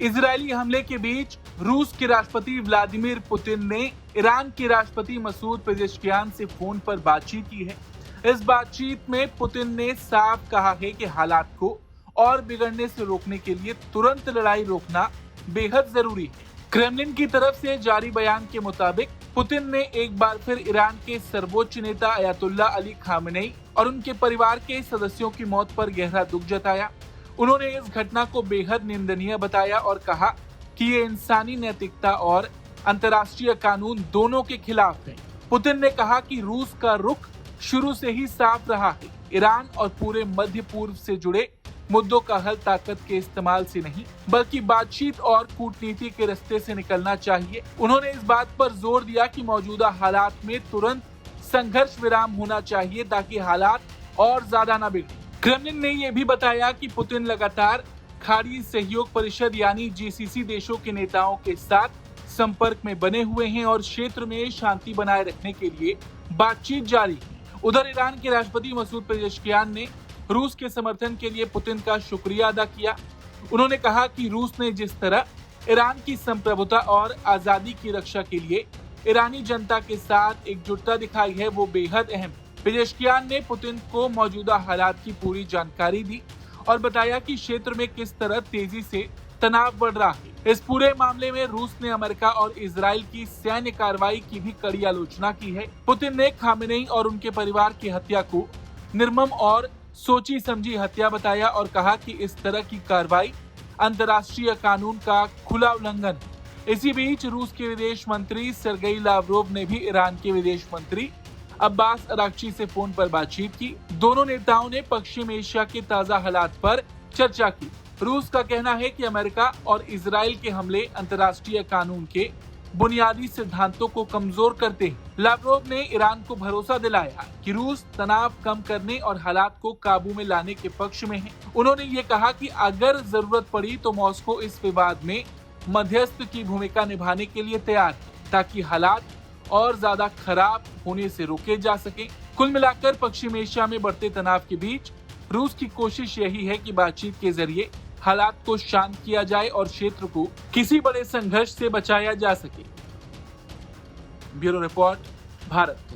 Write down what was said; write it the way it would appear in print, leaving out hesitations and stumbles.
Israeli हमले के बीच रूस के राष्ट्रपति व्लादिमीर पुतिन ने ईरान के राष्ट्रपति मसूद पेजेश्कियान से फोन पर बातचीत की है। इस बातचीत में पुतिन ने साफ कहा है कि हालात को और बिगड़ने से रोकने के लिए तुरंत लड़ाई रोकना बेहद जरूरी है। क्रेमलिन की तरफ से जारी बयान के मुताबिक पुतिन ने एक बार फिर ईरान के सर्वोच्च नेता अयातुल्ला अली खामेनेई और उनके परिवार के सदस्यों की मौत पर गहरा दुख जताया। उन्होंने इस घटना को बेहद निंदनीय बताया और कहा कि ये इंसानी नैतिकता और अंतर्राष्ट्रीय कानून दोनों के खिलाफ है। पुतिन ने कहा कि रूस का रुख शुरू से ही साफ रहा है। ईरान और पूरे मध्य पूर्व से जुड़े मुद्दों का हल ताकत के इस्तेमाल से नहीं बल्कि बातचीत और कूटनीति के रास्ते से निकलना चाहिए। उन्होंने इस बात पर जोर दिया कि मौजूदा हालात में तुरंत संघर्ष विराम होना चाहिए ताकि हालात और ज्यादा न बिगड़े। क्रेमलिन ने यह भी बताया कि पुतिन लगातार खाड़ी सहयोग परिषद यानी जीसीसी देशों के नेताओं के साथ संपर्क में बने हुए हैं और क्षेत्र में शांति बनाए रखने के लिए बातचीत जारी है। उधर ईरान के राष्ट्रपति मसूद पेजेश्कियान ने रूस के समर्थन के लिए पुतिन का शुक्रिया अदा किया। उन्होंने कहा कि रूस ने जिस तरह ईरान की संप्रभुता और आजादी की रक्षा के लिए ईरानी जनता के साथ एकजुटता दिखाई है वो बेहद अहम। पेजेश्कियान ने पुतिन को मौजूदा हालात की पूरी जानकारी दी और बताया कि क्षेत्र में किस तरह तेजी से तनाव बढ़ रहा है। इस पूरे मामले में रूस ने अमेरिका और इजराइल की सैन्य कार्रवाई की भी कड़ी आलोचना की है। पुतिन ने खामेनेई और उनके परिवार की हत्या को निर्मम और सोची समझी हत्या बताया और कहा कि इस तरह की कार्रवाई अंतर्राष्ट्रीय कानून का खुला उल्लंघन है। इसी बीच रूस के विदेश मंत्री सर्गेई लावरोव ने भी ईरान के विदेश मंत्री अब्बास अराक्ची से फोन पर बातचीत की। दोनों नेताओं ने पश्चिम एशिया के ताजा हालात पर चर्चा की। रूस का कहना है कि अमेरिका और इजराइल के हमले अंतर्राष्ट्रीय कानून के बुनियादी सिद्धांतों को कमजोर करते हैं। लावरोव ने ईरान को भरोसा दिलाया कि रूस तनाव कम करने और हालात को काबू में लाने के पक्ष में है। उन्होंने ये कहा कि अगर जरूरत पड़ी तो मॉस्को इस विवाद में मध्यस्थ की भूमिका निभाने के लिए तैयार है ताकि हालात और ज्यादा खराब होने से रोके जा सके। कुल मिलाकर पश्चिम एशिया में बढ़ते तनाव के बीच रूस की कोशिश यही है कि बातचीत के जरिए हालात को शांत किया जाए और क्षेत्र को किसी बड़े संघर्ष से बचाया जा सके। Bureau report, Bharat.